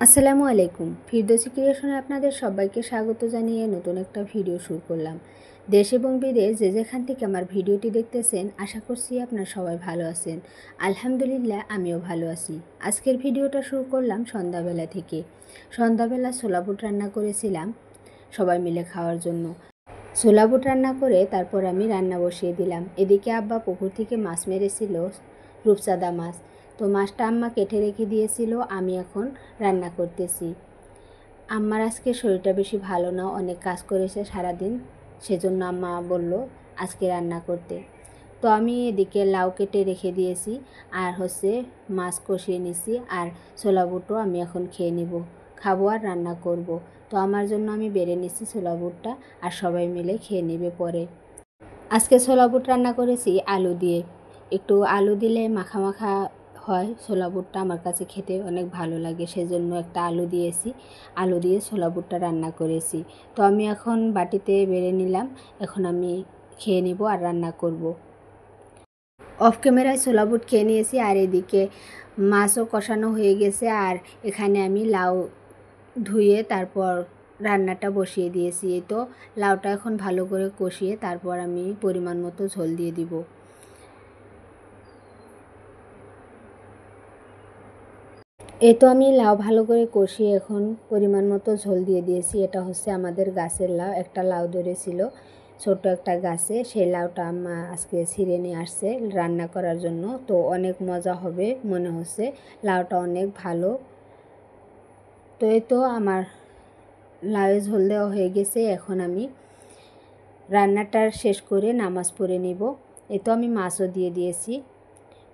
আসসালামু আলাইকুম। ফিরদৌসী ক্রিয়েশনে আপনাদের সবাইকে স্বাগত জানিয়ে নতুন একটা ভিডিও শুরু করলাম। দেশ এবং বিদেশ যে যেখান থেকে আমার ভিডিওটি দেখতেছেন, আশা করছি আপনারা সবাই ভালো আছেন। আলহামদুলিল্লাহ, আমিও ভালো আছি। আজকের ভিডিওটা শুরু করলাম সন্ধ্যাবেলা থেকে। সন্ধ্যাবেলা ছোলা বুট রান্না করেছিলাম সবাই মিলে খাওয়ার জন্য। ছোলা বুট রান্না করে তারপর আমি রান্না বসিয়ে দিলাম। এদিকে আব্বা পুকুর থেকে মাছ মেরেছিল, রূপচাঁদা মাছ। তো মাছটা আম্মা কেটে রেখে দিয়েছিল, আমি এখন রান্না করতেছি। আম্মার আজকে শরীরটা বেশি ভালো না, অনেক কাজ করেছে সারাদিন, সেজন্য আম্মা বলল আজকে রান্না করতে। তো আমি এদিকে লাউ কেটে রেখে দিয়েছি, আর মাছ কষিয়ে নিছি, আর ছোলা বুটও আমি এখন খেয়ে নিব, খাবো আর রান্না করব। তো আমার জন্য আমি বেড়ে নিচ্ছি ছোলা বুটটা, আর সবাই মিলে খেয়ে নেবে পরে। আজকে ছোলা বুট রান্না করেছি আলু দিয়ে। একটু আলু দিলে মাখা মাখা হয়, ছোলা বুটটা আমার কাছে খেতে অনেক ভালো লাগে, সেজন্য একটা আলু দিয়েছি। আলু দিয়ে ছোলা বুটটা রান্না করেছি। তো আমি এখন বাটিতে বেড়ে নিলাম, এখন আমি খেয়ে নেব আর রান্না করব। অফ ক্যামেরায় ছোলা বুট খেয়ে নিয়েছি, আর এদিকে মাছও কষানো হয়ে গেছে, আর এখানে আমি লাউ ধুয়ে তারপর রান্নাটা বসিয়ে দিয়েছি। তো লাউটা এখন ভালো করে কষিয়ে তারপর আমি পরিমাণ মতো ঝোল দিয়ে দিব। তো আমি লাউ ভালো করে কষিয়ে এখন পরিমাণ মতো ঝোল দিয়ে দিয়েছি। এটা আমাদের গাছের লাউ, একটা লাউ ধরেছিল ছোট একটা গাছে, সেই লাউটা আম্মা আজকে ছিঁড়ে নিয়ে আসছে রান্না করার জন্য। তো অনেক মজা হবে মনে হচ্ছে, লাউটা অনেক ভালো। তো তো আমার লাউয়ে ঝোল দেওয়া হয়ে গেছে, এখন আমি রান্নাটা শেষ করে নামাজ পড়ে নিব। তো আমি মাছও দিয়ে দিয়েছি,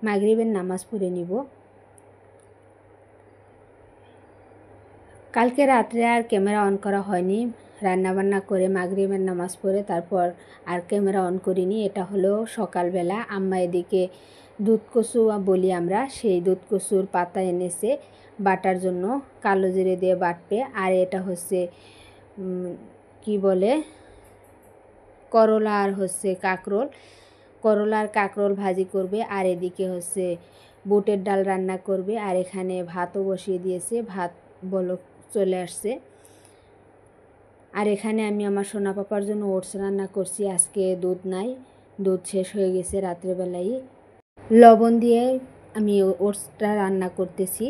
মাগরিবের নামাজ পড়ে নিব। কালকে রাত্রে আর ক্যামেরা অন করা হয়নি, রান্নাবান্না করে মাগরিবের নামাজ পড়ে তারপর আর ক্যামেরা অন করিনি। এটা হলো সকালবেলা। আম্মা এদিকে দুধ কচু বলি আমরা, সেই দুধ কচুর পাতা এনেছে বাটার জন্য, কালো জিরে দিয়ে বাটবে। আর এটা কি বলে, করলা আর কাঁকরোল, করলা আর কাঁকরোল ভাজি করবে। আর এদিকে বুটের ডাল রান্না করবে। আর এখানে ভাতও বসিয়ে দিয়েছে, ভাত বলক চলে আসছে। আর এখানে আমি আমার সোনা পাপার জন্য ওটস রান্না করছি। আজকে দুধ নাই, দুধ শেষ হয়ে গেছে রাত্রেবেলায়। লবণ দিয়ে আমি ওটসটা রান্না করতেছি।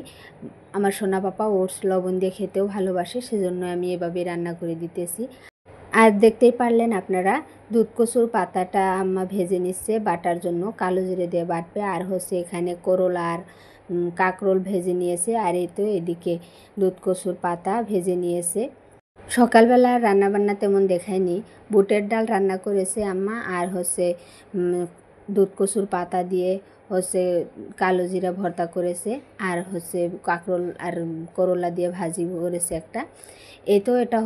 আমার সোনা পাপা ওটস লবণ দিয়ে খেতেও ভালোবাসে, সেজন্য আমি এভাবে রান্না করে দিতেছি। আর দেখতেই পারলেন আপনারা, দুধ কচুর পাতাটা আম্মা ভেজে নিচ্ছে বাটার জন্য, কালো জিরে দিয়ে বাটবে। আর এখানে করলা আর কাঁকরোল ভেজে নিয়েছে। আর তো এদিকে দুধ কচুর পাতা ভেজে নিয়েছে। সকালবেলা রান্নাবান্না তেমন দেখায়নি, বুটের ডাল রান্না করেছে আম্মা, আর দুধ কচুর পাতা দিয়ে কালো জিরা ভর্তা করেছে। আর কাঁকরোল আর করলা দিয়ে ভাজি করেছে একটা। তো এটা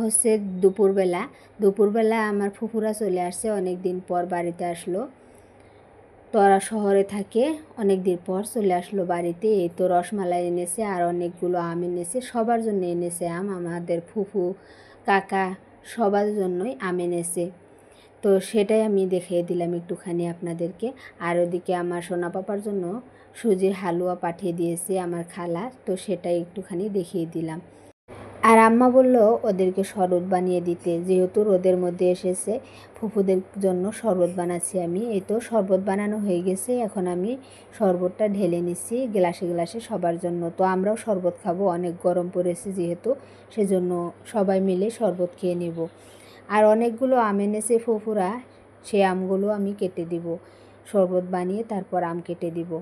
দুপুরবেলা। দুপুরবেলা আমার ফুফুরা চলে আসছে, অনেক দিন পর বাড়িতে আসলো। তো ওরা শহরে থাকে, অনেক দিন পর চলে আসলো বাড়িতে। তো রসমালাই এনেছে, আর অনেকগুলো আম এনেছে, সবার জন্য এনেছে আম, আমাদের ফুফু কাকা সবার জন্যই আম এনেছে। তো সেটাই আমি দেখিয়ে দিলাম একটুখানি আপনাদেরকে। আর ওদিকে আমার সোনা পাপার জন্য সুজির হালুয়া পাঠিয়ে দিয়েছে আমার খালা, তো সেটাই একটুখানি দেখিয়ে দিলাম। আর আম্মা বলল ওদেরকে শরবত বানিয়ে দিতে, যেহেতু রোদের মধ্যে এসেছে, ফুফুদের জন্য শরবত বানাচ্ছি আমি। তো শরবত বানানো হয়ে গেছে, এখন আমি শরবতটা ঢেলে নিচ্ছি গ্লাসে গ্লাসে সবার জন্য। তো আমরাও শরবত খাবো, অনেক গরম পড়েছে যেহেতু, সেজন্য সবাই মিলে শরবত খেয়ে নেব। আর অনেকগুলো আম এনেছে ফুফুরা, সেই আমগুলো আমি কেটে দিব, শরবত বানিয়ে তারপর আম কেটে দিব।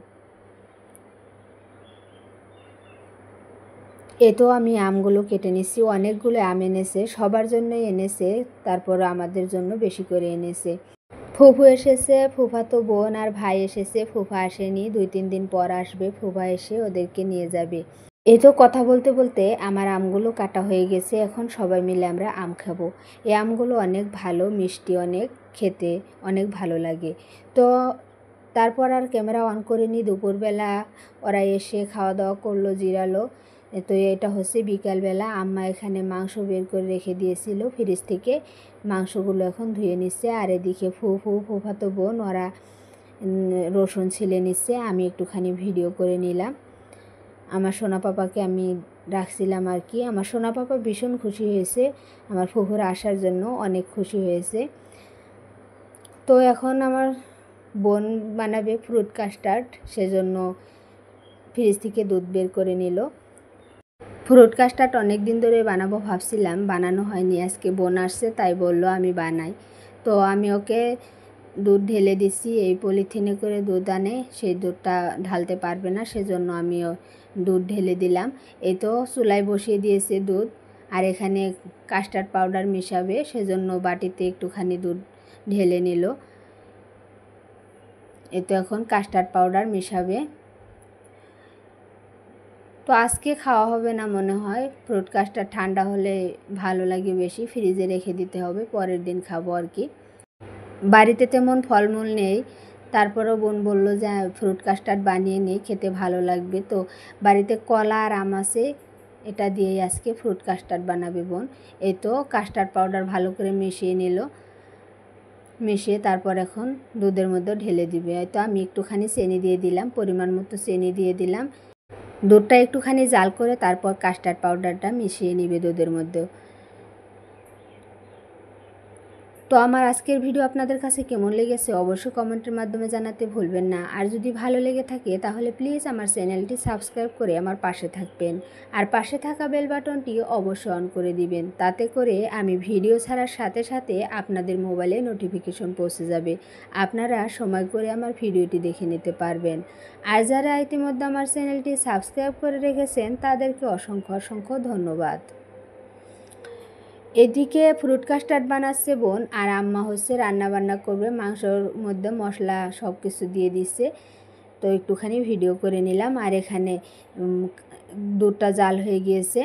তো আমি আমগুলো কেটে নিচ্ছি, অনেকগুলো আম এনেছে, সবার জন্যই এনেছে, তারপর আমাদের জন্য বেশি করে এনেছে। ফুফু এসেছে, ফুফাতো বোন আর ভাই এসেছে, ফুফা আসেনি, 2-3 দিন পর আসবে। ফুফা এসে ওদেরকে নিয়ে যাবে। তো কথা বলতে বলতে আমার আমগুলো কাটা হয়ে গেছে, এখন সবাই মিলে আমরা আম খাবো। এই আমগুলো অনেক ভালো, মিষ্টি অনেক, খেতে অনেক ভালো লাগে। তো তারপর আর ক্যামেরা অন করিনি। দুপুরবেলা ওরা এসে খাওয়া দাওয়া করলো, জিরালো। তো এটা বিকালবেলা। আম্মা এখানে মাংস বের করে রেখে দিয়েছিল ফ্রিজ থেকে, মাংসগুলো এখন ধুয়ে নিচ্ছে। আর এদিকে ফুফাতো বোন ওরা রসুন ছিলে নিচ্ছে, আমি একটুখানি ভিডিও করে নিলাম। আমার সোনা পাপাকে আমি রাখছিলাম আর কি। আমার সোনা পাপা ভীষণ খুশি হয়েছে, আমার ফুফুর আসার জন্য অনেক খুশি হয়েছে। তো এখন আমার বোন বানাবে ফ্রুট কাস্টার্ড, সেজন্য ফ্রিজ থেকে দুধ বের করে নিল। ফ্রুট কাস্টার্ড অনেক দিন ধরে বানাবো ভাবছিলাম, বানানো হয়নি। আজকে বোন আসছে তাই বলল আমি বানাই। তো আমি ওকে দুধ ঢেলে দিচ্ছি, এই পলিথিনে করে দুধ আনে, সেই দুধটা ঢালতে পারবে না, সেজন্য আমিও দুধ ঢেলে দিলাম। এই তো চুলায় বসিয়ে দিয়েছে দুধ, আর এখানে কাস্টার্ড পাউডার মেশাবে, সেজন্য বাটিতে একটুখানি দুধ ঢেলে নিল। এই তো এখন কাস্টার্ড পাউডার মেশাবে। তো আজকে খাওয়া হবে না মনে হয়, ফ্রুট কাস্টার্ড ঠান্ডা হলে ভালো লাগে বেশি, ফ্রিজে রেখে দিতে হবে, পরের দিন খাবো আর কি। বাড়িতে তেমন ফলমূল নেই, তারপরেও বোন বলল যে ফ্রুট কাস্টার্ড বানিয়ে নিই, খেতে ভালো লাগবে। তো বাড়িতে কলা আর আম আছে, এটা দিয়েই আজকে ফ্রুট কাস্টার্ড বানাবে বোন। এই তো কাস্টার্ড পাউডার ভালো করে মিশিয়ে নিল, মিশিয়ে তারপর এখন দুধের মধ্যে ঢেলে দিবে। হয়তো আমি একটুখানি চিনি দিয়ে দিলাম, পরিমাণ মতো চিনি দিয়ে দিলাম। দুধটা একটুখানি জাল করে তারপর কাস্টার্ড পাউডারটা মিশিয়ে নিবে দুধের মধ্যে। তো আমার আজকের ভিডিও আপনাদের কাছে কেমন লেগেছে অবশ্যই কমেন্টের মাধ্যমে জানাতে ভুলবেন না। আর যদি ভালো লেগে থাকে তাহলে প্লিজ আমার চ্যানেলটি সাবস্ক্রাইব করে আমার পাশে থাকবেন, আর পাশে থাকা বেল বাটনটি অবশ্যই অন করে দিবেন, তাতে করে আমি ভিডিও ছাড়ার সাথে সাথে আপনাদের মোবাইলে নোটিফিকেশন পৌঁছে যাবে, আপনারা সময় করে আমার ভিডিওটি দেখে নিতে পারবেন। আর যারা ইতিমধ্যে আমার চ্যানেলটি সাবস্ক্রাইব করে রেখেছেন তাদেরকে অসংখ্য অসংখ্য ধন্যবাদ। এদিকে ফ্রুট কাস্টার্ড বানাচ্ছে বোন, আর আম্মা হচ্ছে রান্না বান্না করবে, মাংসর মধ্যে মশলা সব কিছু দিয়ে দিচ্ছে। তো একটুখানি ভিডিও করে নিলাম। আর এখানে দুধটা জাল হয়ে গিয়েছে,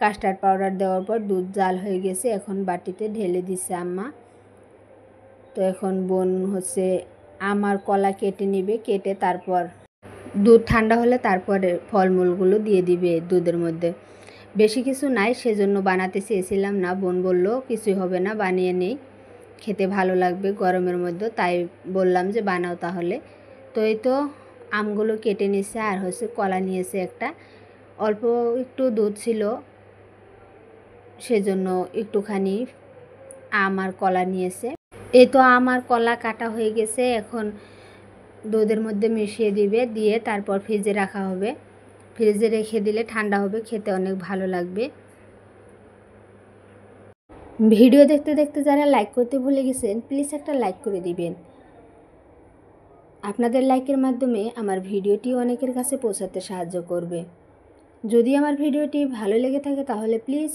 কাস্টার্ড পাউডার দেওয়ার পর দুধ জাল হয়ে গেছে, এখন বাটিতে ঢেলে দিচ্ছে আম্মা। তো এখন বোন হচ্ছে আমার কলা কেটে নিবে, কেটে তারপর দুধ ঠান্ডা হলে তারপরে ফলমূলগুলো দিয়ে দিবে দুধের মধ্যে। বেশি কিছু নাই, সেজন্য বানাতে চেয়েছিলাম না, বোন বলল কিছুই হবে না, বানিয়ে নেই, খেতে ভালো লাগবে গরমের মধ্যে, তাই বললাম যে বানাও তাহলে। তো এই তো আমগুলো কেটে নিয়েছে, আর হচ্ছে কলা নিয়েছে একটা, অল্প একটু দুধ ছিল সেজন্য একটুখানি আম আর কলা নিয়েছে। এই তো আম আর কলা কাটা হয়ে গেছে, এখন দুধের মধ্যে মিশিয়ে দিবে, দিয়ে তারপর ফ্রিজে রাখা হবে। ফ্রিজে রেখে দিলে ঠান্ডা হবে, খেতে অনেক ভালো লাগবে। ভিডিও দেখতে দেখতে যারা লাইক করতে ভুলে গেছেন প্লিজ একটা লাইক করে দিবেন, আপনাদের লাইকের মাধ্যমে আমার ভিডিওটি অনেকের কাছে পৌঁছাতে সাহায্য করবে। যদি আমার ভিডিওটি ভালো লেগে থাকে তাহলে প্লিজ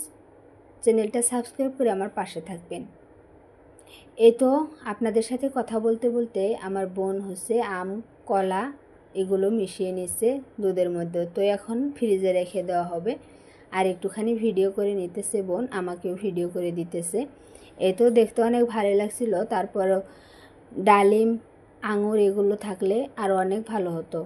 চ্যানেলটা সাবস্ক্রাইব করে আমার পাশে থাকবেন। এই তো আপনাদের সাথে কথা বলতে বলতে আমার বোন হচ্ছে আম কলা এগুলো মিশিয়ে নিচ্ছে দুধের মধ্যে। তো এখন ফ্রিজে রেখে দেওয়া হবে। আর একটুখানি ভিডিও করে নিতেছে বোন, আমাকেও ভিডিও করে দিতেছে। এই তো দেখতে অনেক ভালো লাগছিল, তারপরও ডালিম আঙুর এগুলো থাকলে আরও অনেক ভালো হতো।